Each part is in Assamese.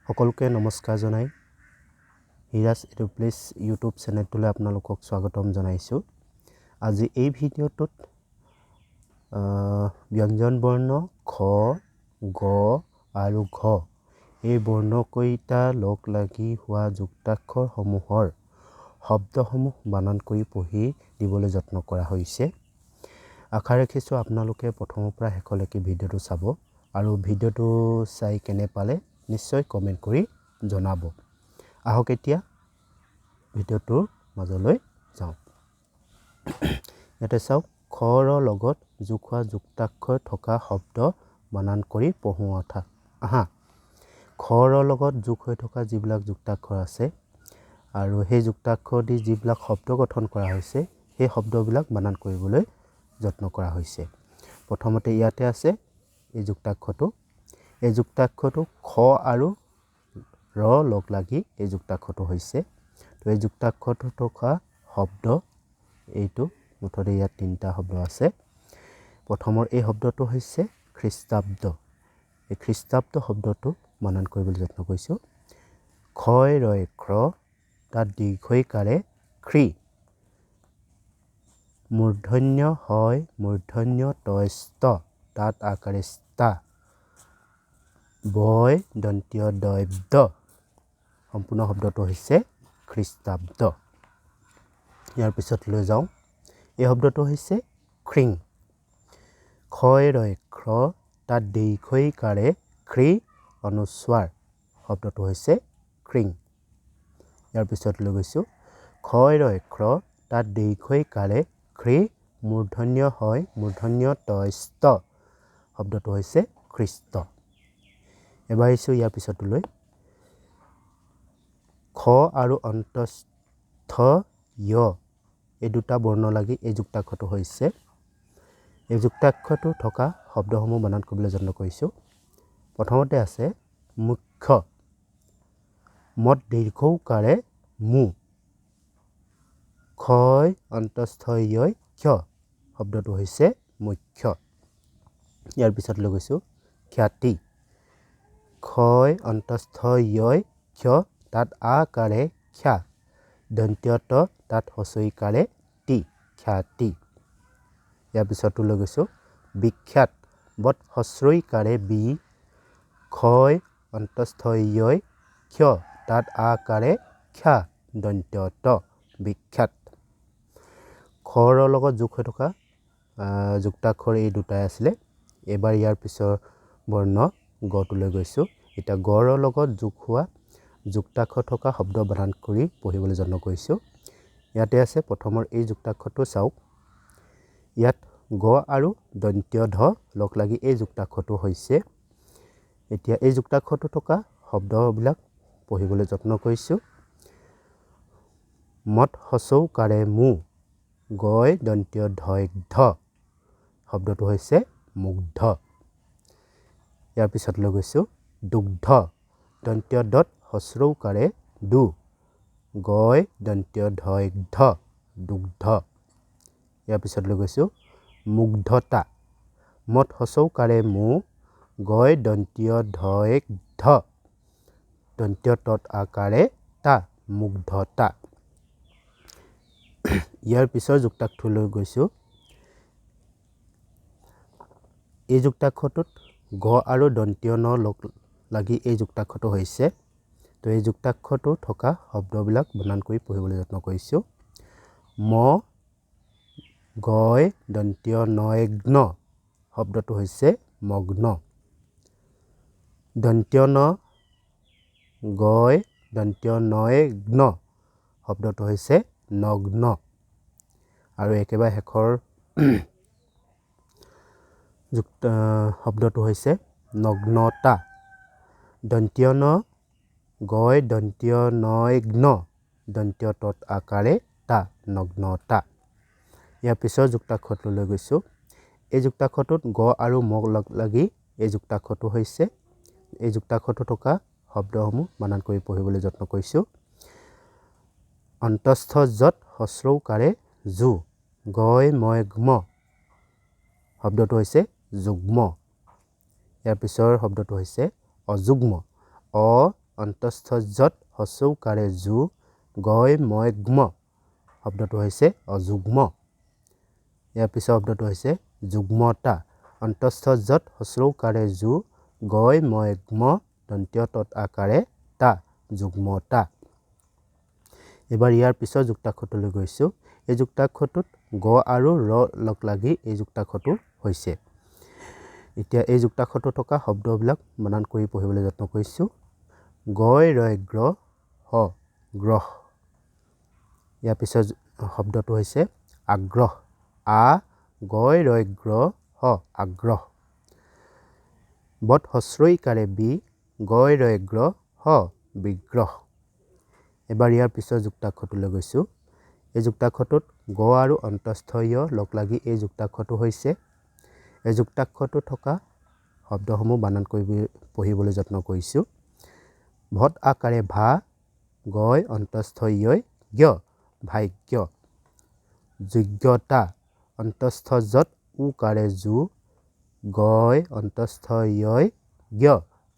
সকলোকে নমস্কাৰ জনাই HIRA'S ইউটিউব চেনেলটোলৈ আপোনালোকক স্বাগতম জনাইছোঁ। আজি এই ভিডিঅ'টোত ব্যঞ্জন বৰ্ণ খ, গ আৰু ঘ এই বৰ্ণকেইটা লগ লাগি হোৱা যুক্তাক্ষৰসমূহৰ শব্দসমূহ বানান কৰি পঢ়ি দিবলৈ যত্ন কৰা হৈছে। আশা ৰাখিছোঁ আপোনালোকে প্ৰথমৰ পৰা শেষলৈকে ভিডিঅ'টো চাব আৰু ভিডিঅ'টো চাই কেনে পালে নিশ্চয় কমেণ্ট কৰি জনাব। আহক এতিয়া ভিডিঅ'টোৰ মাজলৈ যাওঁ। ইয়াতে চাওক, খৰ লগত যোগ হোৱা যুক্তাক্ষৰ থকা শব্দ বানান কৰি পঢ়োঁ অৰ্থাৎ আহা। খৰ লগত যোগ হৈ থকা যিবিলাক যুক্তাক্ষৰ আছে আৰু সেই যুক্তাক্ষৰ দি যিবিলাক শব্দ গঠন কৰা হৈছে সেই শব্দবিলাক বানান কৰিবলৈ যত্ন কৰা হৈছে। প্ৰথমতে ইয়াতে আছে এই যুক্তাক্ষৰটো। এই যুক্তাক্ষৰটো খ আৰু ৰ লগ লাগি এই যুক্তাক্ষৰটো হৈছে। তো এই যুক্তাক্ষৰটো থকা শব্দ এইটো, মুঠতে ইয়াত তিনিটা শব্দ আছে। প্ৰথমৰ এই শব্দটো হৈছে খ্ৰীষ্টাব্দ। এই খ্ৰীষ্টাব্দ শব্দটো বানান কৰিবলৈ যত্ন কৰিছোঁ। খয় ৰয় খ্ৰ, তাত দীৰ্ঘইকাৰে খ্ৰী। মূৰ্ধন্য হয় মূৰ্ধন্য তয় ষ্ট, তাত আকাৰে ষ্টা। বয় দন্তীয় দয়ব্দ। সম্পূৰ্ণ শব্দটো হৈছে খ্ৰীষ্টাব্দ। ইয়াৰ পিছত লৈ যাওঁ, এই শব্দটো হৈছে খ্ৰিং। খয় ৰয় খ্ৰ, তাত দীৰ্ঘইকাৰে খ্ৰী অনুস্বাৰ। শব্দটো হৈছে খ্ৰিং। ইয়াৰ পিছত লৈ গৈছোঁ, খয় ৰয় খ্ৰ, তাত দীৰ্ঘইকাৰে খ্ৰী মূৰ্ধন্য হয় মূৰ্ধন্য তয় ষ্ট। শব্দটো হৈছে খ্ৰীষ্ট। এবাৰ আহিছোঁ ইয়াৰ পিছতলৈ। খ আৰু অন্তস্থ য় এই দুটা বৰ্ণ লাগি এই যুক্তাক্ষৰটো হৈছে। এই যুক্তাক্ষৰটো থকা শব্দসমূহ বানান কৰিবলৈ যত্ন কৰিছোঁ। প্ৰথমতে আছে মুখ্য। মত দীৰ্ঘৌকাৰে মু। খয় অন্তস্থ য় ক্ষ। শব্দটো হৈছে মুখ্য। ইয়াৰ পিছত লৈ গৈছোঁ খ্যাতি। খয় অন্তস্থ য় ক্ষ, তাত আকাৰে খ্যা। দন্ত্যত তাত হচইকাৰে টি, খ্যাতি। ইয়াৰ পিছতো লৈ গৈছোঁ বিখ্যাত। বত হস্ৰইকাৰে বি। খয় অন্তস্থ য় ক্ষ, তাত আকাৰে খ্যা। দন্ত্যত বিখ্যাত। খৰ লগত যোগ হৈ থকা যুক্তাক্ষৰ এই দুটাই আছিলে। এবাৰ ইয়াৰ পিছৰ বৰ্ণ গটোলৈ গৈছোঁ। এতিয়া গড় লগত যোগ হোৱা যুক্তাক্ষৰ থকা শব্দ বানান কৰি পঢ়িবলৈ যত্ন কৰিছোঁ। ইয়াতে আছে প্ৰথমৰ এই যুক্তাক্ষৰটো চাওক। ইয়াত গ আৰু দন্ত্য ধ লগ লাগি এই যুক্তাক্ষৰটো হৈছে। এতিয়া এই যুক্তাক্ষৰটো থকা শব্দবিলাক পঢ়িবলৈ যত্ন কৰিছোঁ। মত হচৌকাৰে মু। গয় দন্ত্য ধয় ধ। শব্দটো হৈছে মুগ্ধ। ইয়াৰ পিছত লৈ গৈছোঁ দুগ্ধ। দন্ত্য দত হস্ৰৌকাৰে দু। গয় দন্ত্য ধয় ধ, দুগ্ধ। ইয়াৰ পিছত লৈ গৈছোঁ মুগ্ধতা। মত হচৌকাৰে মু। গয় দন্ত্য ধয় ধ। দন্ত্য তত আকাৰে তা, মুগ্ধতা। ইয়াৰ পিছৰ যুক্তাক্ষৰলৈ গৈছোঁ। এই যুক্তাক্ষৰটোত গ আৰু দন্ত্য ন লগ লাগি এই যুক্তাক্ষৰটো হৈছে। তো এই যুক্তাক্ষৰটো থকা শব্দবিলাক বানান কৰি পঢ়িবলৈ যত্ন কৰিছোঁ। ম গয় দন্ত্য নয়গ্ন। শব্দটো হৈছে মগ্ন। দন্ত্য ন গয় দন্ত্য নয়গ্ন। শব্দটো হৈছে নগ্ন। আৰু একেবাৰে শেষৰ শব্দটো হৈছে নগ্নতা। দন্ত্য ন গয় দন্ত্য নয়গ্ন। দন্ত্য তত আকাৰে তা, নগ্নতা। ইয়াৰ পিছৰ যুক্তাক্ষৰটো লৈ গৈছোঁ। এই যুক্তাক্ষৰটোত গ আৰু ম লগ লাগি এই যুক্তাক্ষৰটো হৈছে। এই যুক্তাক্ষৰটো থকা শব্দসমূহ বানান কৰি পঢ়িবলৈ যত্ন কৰিছোঁ। অন্তস্থ যত হস্ৰৌকাৰে জু। গয় ময় গ্ম। শব্দটো হৈছে যুগ্ম। ইয়াৰ পিছৰ শব্দটো হৈছে অযুগ্ম। অ অন্তস্থ যত হচৌকাৰে জু গয় ময় গ্ম শব্দটো হৈছে অযুগ্ম ইয়াৰ পিছৰ শব্দটো হৈছে যুগ্মতা অন্তস্থ যত হচৌকাৰে জু গয় ময় গ্ম দন্ত্য তত আকাৰে তা যুগ্মতা এবাৰ ইয়াৰ পিছৰ যুক্তাক্ষৰটোলৈ গৈছোঁ এই যুক্তাক্ষৰটোত গ আৰু ৰ লগ লাগি এই যুক্তাক্ষৰটো হৈছে এতিয়া এই যুক্তাক্ষৰটো থকা শব্দবিলাক বানান কৰি পঢ়িবলৈ যত্ন কৰিছোঁ গয় ৰয় গ্ৰ হ গ্ৰহ ইয়াৰ পিছৰ শব্দটো হৈছে আগ্ৰহ আ গয় ৰয় গ্ৰ হ আগ্ৰহ বট হস্ৰইকাৰে বি গয় ৰয় গ্ৰ হ বিগ্ৰহ এবাৰ ইয়াৰ পিছৰ যুক্তাক্ষৰটোলৈ গৈছোঁ এই যুক্তাক্ষৰটোত গ আৰু অন্তস্থ য় লগ লাগি এই যুক্তাক্ষৰটো হৈছে এই যুক্তাক্ষৰটো থকা শব্দসমূহ বানান কৰি পঢ়িবলৈ যত্ন কৰিছোঁ ভট আকাৰে ভা গয় অন্তস্থ য় জ্ঞ ভাগ্য যোগ্যতা অন্তস্থ যত উকাৰে জু গয় অন্তস্থ য় জ্ঞ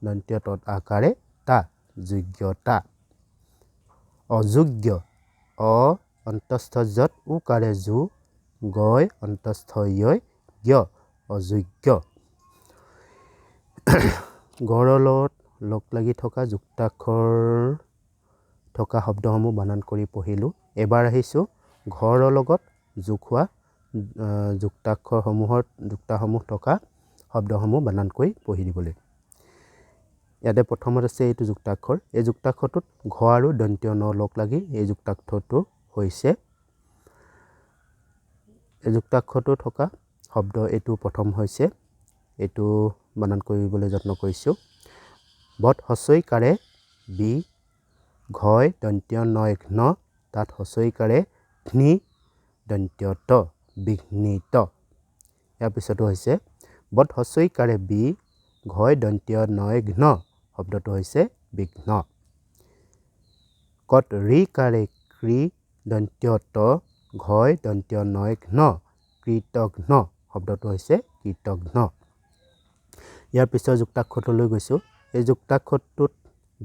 দন্ত্য তত আকাৰে তা যোগ্যতা অযোগ্য অ অন্তস্থ যত উকাৰে জু গয় অন্তস্থ য় জ্ঞ অযোগ্য গড়ৰ লগত লগ লাগি থকা যুক্তাক্ষৰ থকা শব্দসমূহ বানান কৰি পঢ়িলোঁ এবাৰ আহিছোঁ ঘৰৰ লগত যোগ হোৱা যুক্তাসমূহ থকা শব্দসমূহ বানান কৰি পঢ়ি দিবলৈ ইয়াতে প্ৰথমত আছে এইটো যুক্তাক্ষৰ এই যুক্তাক্ষৰটোত ঘ আৰু দন্ত্য ন লগ লাগি এই যুক্তাক্ষৰটো হৈছে এই যুক্তাক্ষৰটো থকা শব্দ এইটো প্ৰথম হৈছে এইটো বানান কৰিবলৈ যত্ন কৰিছোঁ বট হস্ৰইকাৰে বি ঘয় দন্ত্য নয় ঘ্ন তাত হস্ৰইকাৰে ঘ্নি দন্ত্য ত বিঘ্নিত ইয়াৰ পিছতো হৈছে বট হস্ৰইকাৰে বি ঘয় দন্ত্য নয় ঘ্ন শব্দটো হৈছে বিঘ্ন কট ৰিকাৰে কৃ দন্ত্য ত ঘয় দন্ত্য নয় ঘ্ন কৃতঘ্ন শব্দটো হৈছে কৃতঘ্ন ইয়াৰ পিছৰ যুক্তাক্ষৰটোলৈ গৈছোঁ এই যুক্তাক্ষৰটোত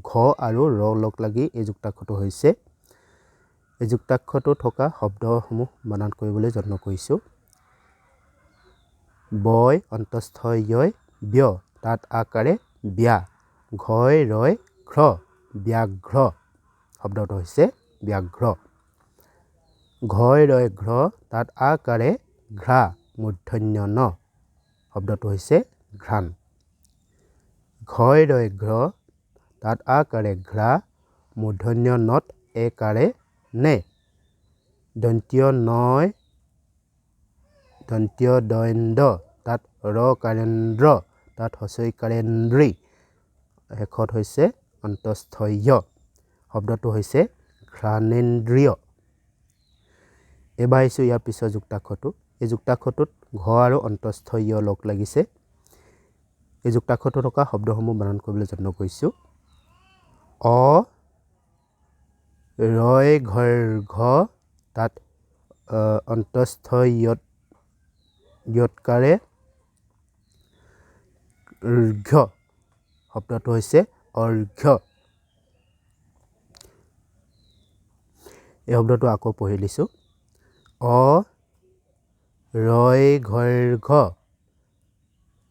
ঘ আৰু ৰ লগ লাগি এই যুক্তাক্ষৰটো হৈছে এই যুক্তাক্ষৰটো থকা শব্দসমূহ বানান কৰিবলৈ যত্ন কৰিছোঁ বয় অন্তস্থ য় ব্য তাত আকাৰে ব্যাা ঘয় ৰয় ঘ্ৰ ব্যাঘ্ৰ শব্দটো হৈছে ব্যাঘ্ৰ ঘয় ৰয় ঘ্ৰ তাত আকাৰে ঘ্ৰা মূৰ্ধন্য ন শব্দটো হৈছে ঘ্ৰাণ ঘয় ৰয় ঘ্ৰ তাত আকাৰে ঘ্ৰা মূৰ্ধন্য নত একাৰে নে দন্ত্য নয় দন্ত্য দৈন্দ তাত ৰ কাৰেন্দ্ৰ তাত হস্ৰইকাৰেন্দ্ৰী শেষত হৈছে অন্তস্থ য় শব্দটো হৈছে ঘ্ৰাণেন্দ্ৰিয় এবাৰ আহিছোঁ ইয়াৰ পিছৰ যুক্তাক্ষৰটো এই যুক্তাক্ষৰটোত ঘ আৰু অন্তস্থ য় লগ লাগিছে এই যুক্তাক্ষৰটো থকা শব্দসমূহ বানান কৰিবলৈ যত্ন কৰিছোঁ অ ৰয় ঘৰ ঘ তাত অন্তস্থ য়ৎকাৰে ৰ্ঘ্য শব্দটো হৈছে অৰ্ঘ্য এই শব্দটো আকৌ পঢ়ি দিছোঁ অ ৰয় ঘৰ ঘ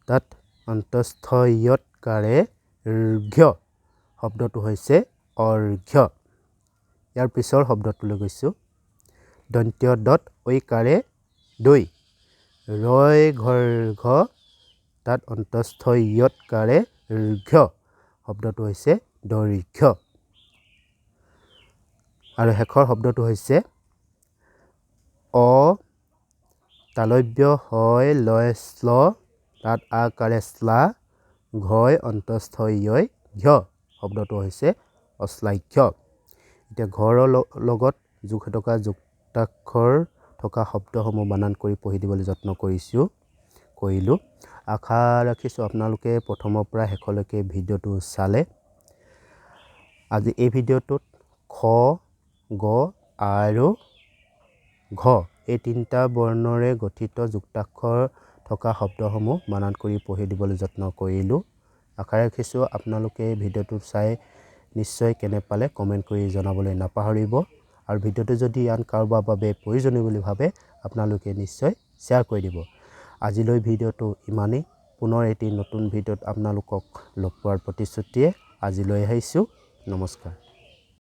তাত অন্তস্থ য়ৎকাৰে ৰ্ঘ্য শব্দটো হৈছে অৰ্ঘ্য ইয়াৰ পিছৰ শব্দটোলৈ গৈছোঁ দন্ত্য দত ঐকাৰে দৈ ৰয় ঘৰ ঘ তাত অন্তস্থ য়ৎকাৰে ৰ্ঘ্য শব্দটো হৈছে দৈৰ্ঘ্য আৰু শেষৰ শব্দটো হৈছে অ তালব্য হয় লয় শ্ল তাত আকাৰে শ্লা ঘয় অন্তস্থ য় ঘ্য শব্দটো হৈছে অশ্লাঘ্য এতিয়া ঘৰৰ লগত যোগ থকা যুক্তাক্ষৰ থকা শব্দসমূহ বানান কৰি পঢ়ি দিবলৈ যত্ন কৰিলোঁ আশা ৰাখিছোঁ আপোনালোকে প্ৰথমৰ পৰা শেষলৈকে ভিডিঅ'টো চালে আজি এই ভিডিঅ'টোত খ গ আৰু ঘ এই তিনিটা বৰ্ণৰে গঠিত যুক্তাক্ষৰ থকা শব্দসমূহ বানান কৰি পঢ়ি দিবলৈ যত্ন কৰিলোঁ আশা ৰাখিছোঁ আপোনালোকে ভিডিঅ'টো চাই নিশ্চয় কেনে পালে কমেণ্ট কৰি জনাবলৈ নাপাহৰিব আৰু ভিডিঅ'টো যদি আন কাৰোবাৰ বাবে প্ৰয়োজনীয় বুলি ভাবে আপোনালোকে নিশ্চয় শ্বেয়াৰ কৰি দিব আজিলৈ ভিডিঅ'টো ইমানেই পুনৰ এটি নতুন ভিডিঅ'ত আপোনালোকক লগ পোৱাৰ প্ৰতিশ্ৰুতিয়ে আজিলৈ আহিছোঁ নমস্কাৰ